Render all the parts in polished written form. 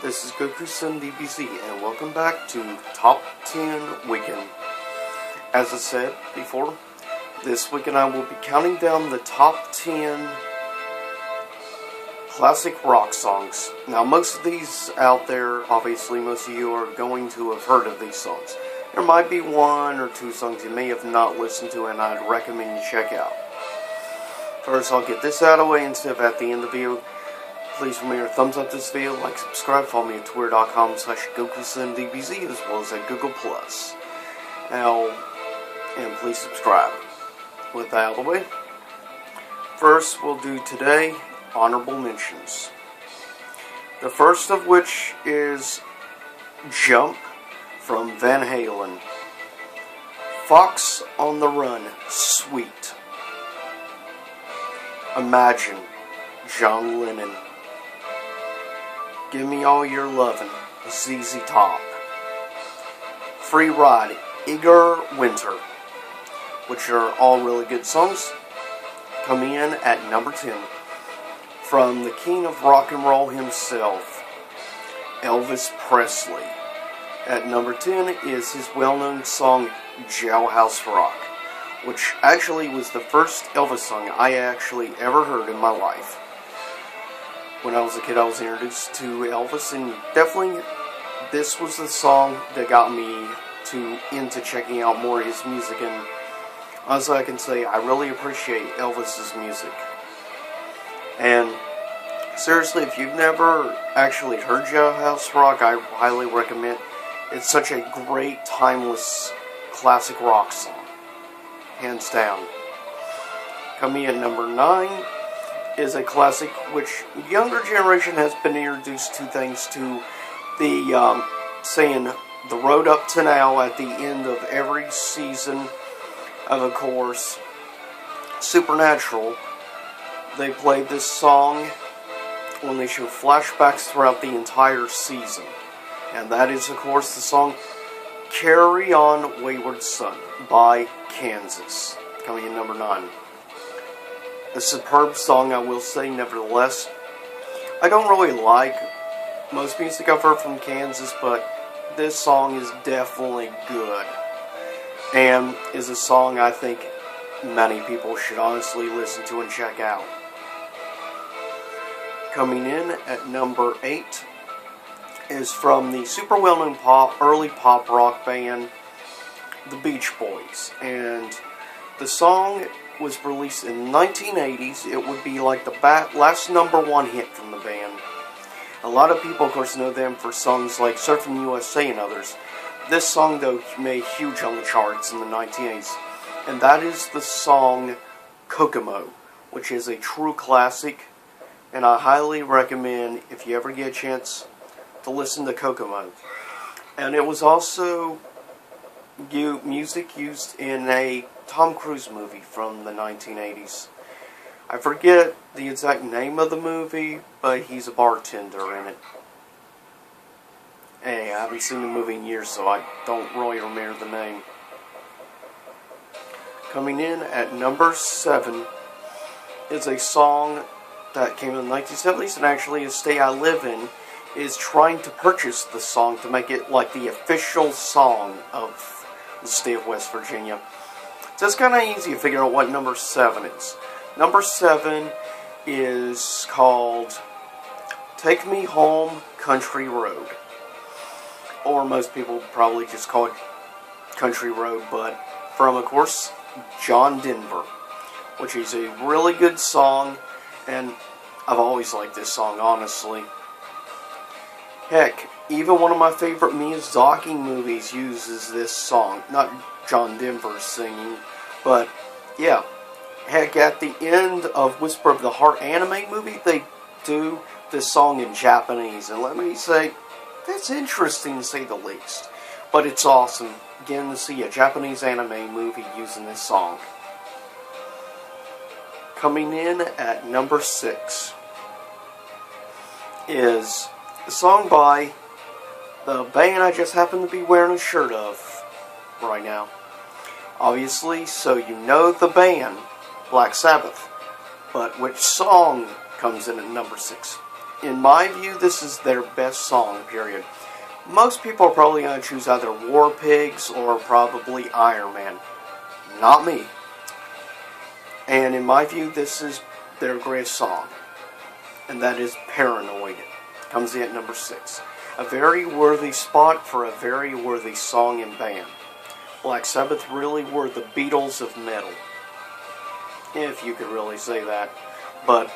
This is Goku-san DBZ, and welcome back to Top 10 Weekend. As I said before, this weekend I will be counting down the top 10 classic rock songs. Now, most of these out there, obviously most of you are going to have heard of these songs. There might be one or two songs you may have not listened to, and I'd recommend you check out. First, I'll get this out of the way instead of at the end of the video. Please remember to thumbs up this video, like, subscribe, follow me at twitter.com/GokuSunDBZ, as well as at Google+. Now, and please subscribe. With that out of the way, first we'll do today honorable mentions. The first of which is Jump from Van Halen. Fox on the Run, Sweet. Imagine, John Lennon. Give Me All Your Lovin', ZZ Top. Free Ride, Igor Winter, which are all really good songs. Coming in at number 10, from the king of rock and roll himself, Elvis Presley. At number 10 is his well-known song, Jailhouse Rock, which actually was the first Elvis song I actually ever heard in my life. When I was a kid, I was introduced to Elvis, and definitely this was the song that got me into checking out more of his music. And honestly, I can say I really appreciate Elvis's music. And seriously, if you've never actually heard Jailhouse Rock, I highly recommend. It's such a great, timeless, classic rock song, hands down. Coming in number 9 is a classic which younger generation has been introduced to thanks to the saying the road up to now at the end of every season of course, Supernatural. They played this song when they show flashbacks throughout the entire season, and that is of course the song Carry On Wayward Son by Kansas, coming in number 9. A superb song, I will say, nevertheless. I don't really like most music I've heard from Kansas, but this song is definitely good. And is a song I think many people should honestly listen to and check out. Coming in at number 8 is from the super well-known early pop rock band, the Beach Boys. And the song was released in the 1980s. It would be like the last number 1 hit from the band. A lot of people, of course, know them for songs like Surfing USA and others. This song, though, made huge on the charts in the 1980s. And that is the song Kokomo, which is a true classic. And I highly recommend, if you ever get a chance, to listen to Kokomo. And it was also music used in a Tom Cruise movie from the 1980s. I forget the exact name of the movie, but he's a bartender in it. Hey, I haven't seen the movie in years, so I don't really remember the name. Coming in at number 7 is a song that came in the 1970s, and actually a state I live in is trying to purchase the song to make it like the official song of the state of West Virginia. So it's kind of easy to figure out what number 7 is. Number 7 is called Take Me Home, Country Road. Or most people probably just call it Country Road, but from, of course, John Denver, which is a really good song, and I've always liked this song, honestly. Heck, even one of my favorite Miyazaki movies uses this song. Not John Denver singing, but yeah. Heck, at the end of Whisper of the Heart anime movie, they do this song in Japanese. And let me say, that's interesting to say the least. But it's awesome, again, to see a Japanese anime movie using this song. Coming in at number 6 is a song by the band I just happen to be wearing a shirt of right now. Obviously, so you know the band, Black Sabbath. But which song comes in at number 6? in my view, this is their best song, period. Most people are probably going to choose either War Pigs or probably Iron Man. Not me. And in my view, this is their greatest song. And that is Paranoid. Comes in at number 6. A very worthy spot for a very worthy song and band. Black Sabbath really were the Beatles of metal. If you could really say that. But,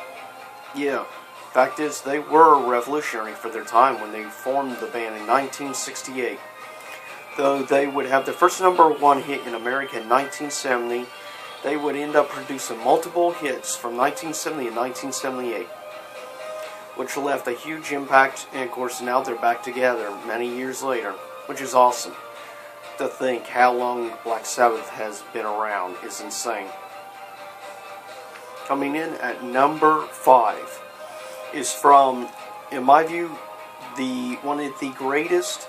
yeah. Fact is, they were revolutionary for their time when they formed the band in 1968. Though they would have their first #1 hit in America in 1970, they would end up producing multiple hits from 1970 and 1978, which left a huge impact, and of course now they're back together many years later, which is awesome. To think how long Black Sabbath has been around is insane. Coming in at number 5 is from, in my view, one of the greatest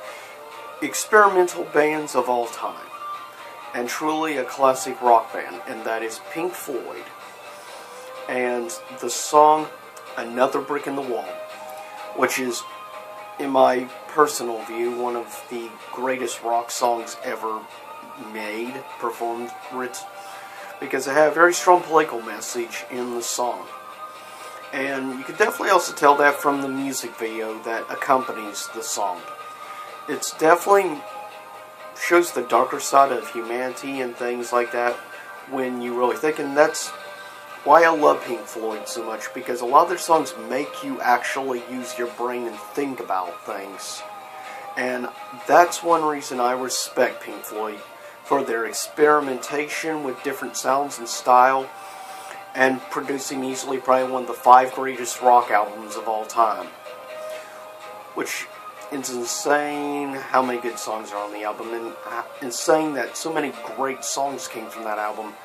experimental bands of all time, and truly a classic rock band, and that is Pink Floyd. And the song Another Brick in the Wall, which is, in my personal view, one of the greatest rock songs ever made, performed, written, because it had a very strong political message in the song. And you can definitely also tell that from the music video that accompanies the song. It's definitely shows the darker side of humanity and things like that when you really think, and that's why I love Pink Floyd so much, because a lot of their songs make you actually use your brain and think about things. And that's one reason I respect Pink Floyd, for their experimentation with different sounds and style, and producing easily probably one of the 5 greatest rock albums of all time. Which is insane how many good songs are on the album, and insane that so many great songs came from that album.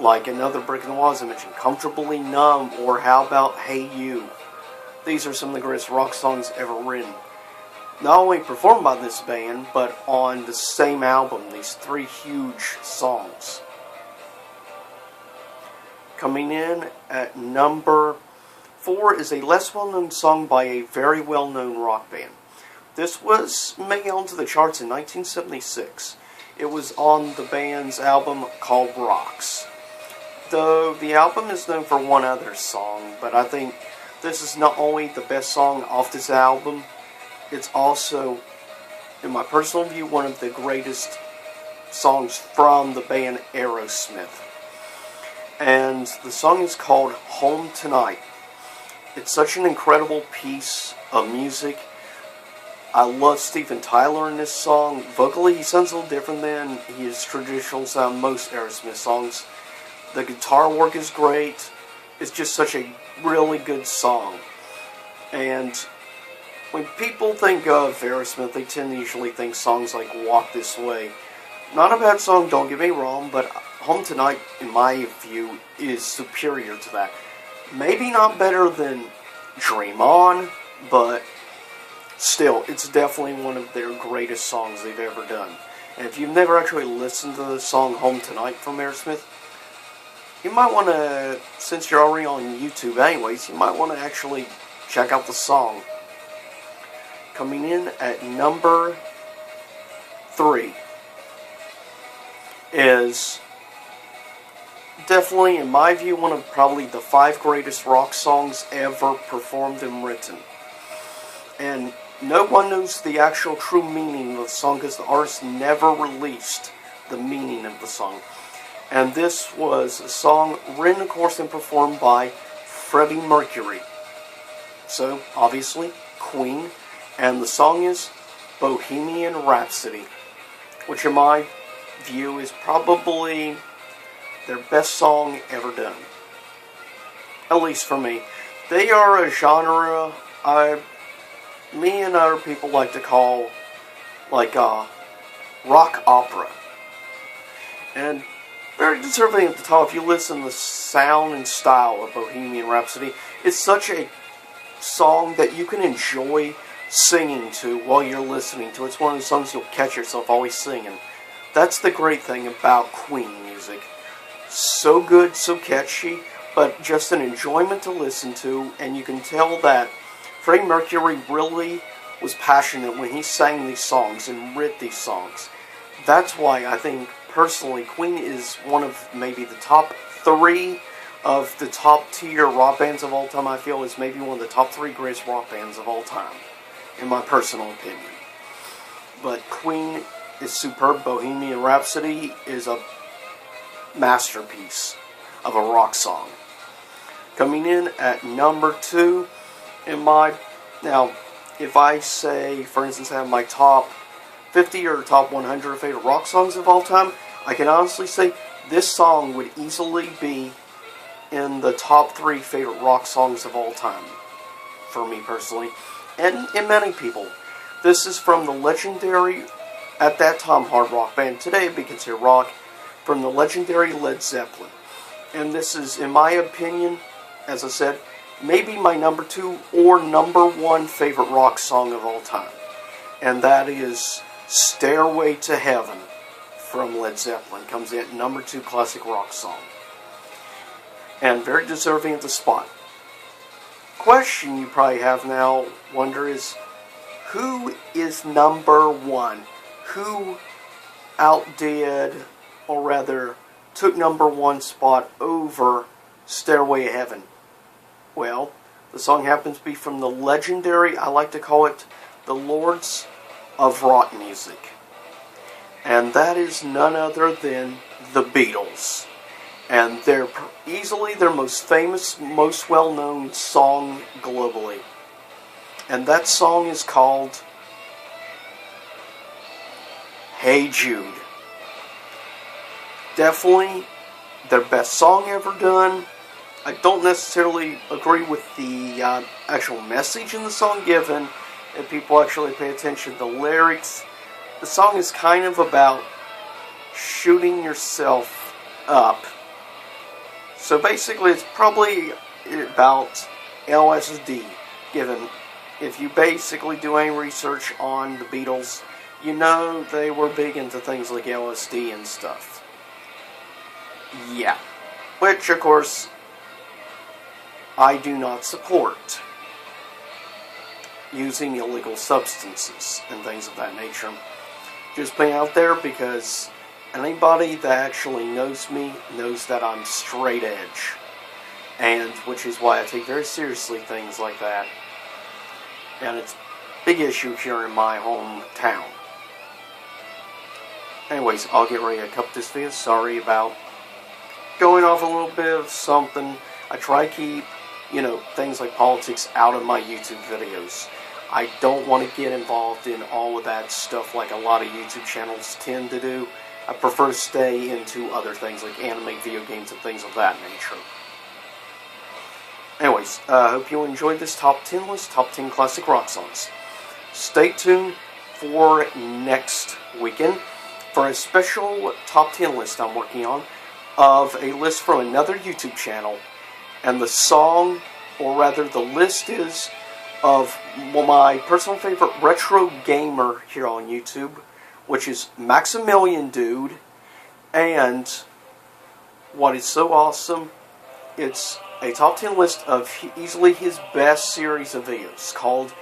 Like Another Brick in the Wall, as I mentioned, Comfortably Numb, or how about Hey You? These are some of the greatest rock songs ever written. Not only performed by this band, but on the same album, these 3 huge songs. Coming in at number 4 is a less well-known song by a very well-known rock band. This was made onto the charts in 1976. It was on the band's album called Rocks. Though the album is known for one other song, but I think this is not only the best song off this album, it's also, in my personal view, one of the greatest songs from the band Aerosmith. And the song is called Home Tonight. It's such an incredible piece of music. I love Steven Tyler in this song. Vocally, he sounds a little different than his traditional sound, most Aerosmith songs. The guitar work is great. It's just such a really good song. And when people think of Aerosmith, they tend to usually think songs like Walk This Way. Not a bad song, don't get me wrong, but Home Tonight, in my view, is superior to that. Maybe not better than Dream On, but still, it's definitely one of their greatest songs they've ever done. And if you've never actually listened to the song Home Tonight from Aerosmith, you might want to, since you're already on YouTube anyways, you might want to actually check out the song. Coming in at number 3 is definitely, in my view, one of probably the 5 greatest rock songs ever performed and written. And no one knows the actual true meaning of the song because the artist never released the meaning of the song. And this was a song written, of course, and performed by Freddie Mercury. So, obviously, Queen. And the song is Bohemian Rhapsody, which in my view is probably their best song ever done. At least for me. They are a genre me and other people like to call like rock opera. And very deserving at the top. If you listen to the sound and style of Bohemian Rhapsody, it's such a song that you can enjoy singing to while you're listening to. It's one of the songs you'll catch yourself always singing. That's the great thing about Queen music. So good, so catchy, but just an enjoyment to listen to, and you can tell that Freddie Mercury really was passionate when he sang these songs and wrote these songs. That's why I think, personally, Queen is one of maybe the top 3 of the top tier rock bands of all time. I feel is maybe one of the top 3 greatest rock bands of all time, in my personal opinion. But Queen is superb. Bohemian Rhapsody is a masterpiece of a rock song. Coming in at number 2 in my... Now, if I say, for instance, I have my top 50 or top 100 favorite rock songs of all time, I can honestly say this song would easily be in the top 3 favorite rock songs of all time, for me personally, and many people. This is from the legendary, at that time, hard rock band. Today it'd be considered rock, from the legendary Led Zeppelin. And this is, in my opinion, as I said, maybe my number 2 or number 1 favorite rock song of all time. And that is Stairway to Heaven from Led Zeppelin. Comes in at number 2 classic rock song. And very deserving of the spot. Question you probably have now, wonder is, who is number 1? Who outdid, or rather, took number 1 spot over Stairway to Heaven? Well, the song happens to be from the legendary, I like to call it, the Lords of Rock Music. And that is none other than the Beatles. And they're easily their most famous, most well-known song globally. And that song is called Hey Jude. Definitely their best song ever done. I don't necessarily agree with the actual message in the song given, if people actually pay attention to the lyrics. The song is kind of about shooting yourself up. So basically it's probably about LSD, given if you basically do any research on the Beatles, you know they were big into things like LSD and stuff. Yeah. Which, of course, I do not support. Using illegal substances and things of that nature. Just putting out there because anybody that actually knows me knows that I'm straight edge. And which is why I take very seriously things like that. And it's a big issue here in my hometown. Anyways, I'll get ready to cut this video. Sorry about going off a little bit of something. I try to keep, things like politics out of my YouTube videos. I don't want to get involved in all of that stuff like a lot of YouTube channels tend to do. I prefer to stay into other things like anime, video games, and things of that nature. Anyways, I hope you enjoyed this top 10 list, top 10 classic rock songs. Stay tuned for next weekend for a special top 10 list I'm working on of a list from another YouTube channel. And the song, or rather the list is of my personal favorite retro gamer here on YouTube, which is Maximilian Dude. And what is so awesome, it's a top 10 list of easily his best series of videos called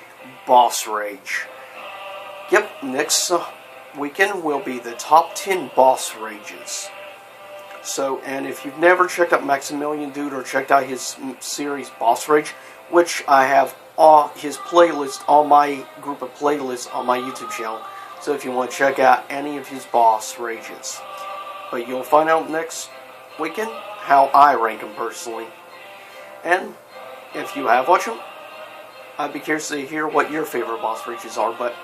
Boss Rage. Yep, next weekend will be the top 10 Boss Rages. So, and if you've never checked out Maximilian Dude or checked out his series Boss Rage, which I have his playlist on my group of playlists on my YouTube channel, so if you want to check out any of his Boss Rages. But you'll find out next weekend how I rank them personally. And if you have watched them, I'd be curious to hear what your favorite Boss Rages are. But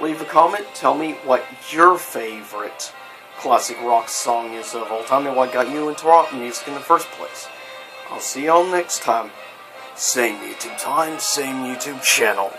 leave a comment, tell me what your favorite classic rock song is of all time and what got you into rock music in the first place. I'll see y'all next time. Same YouTube time, same YouTube channel.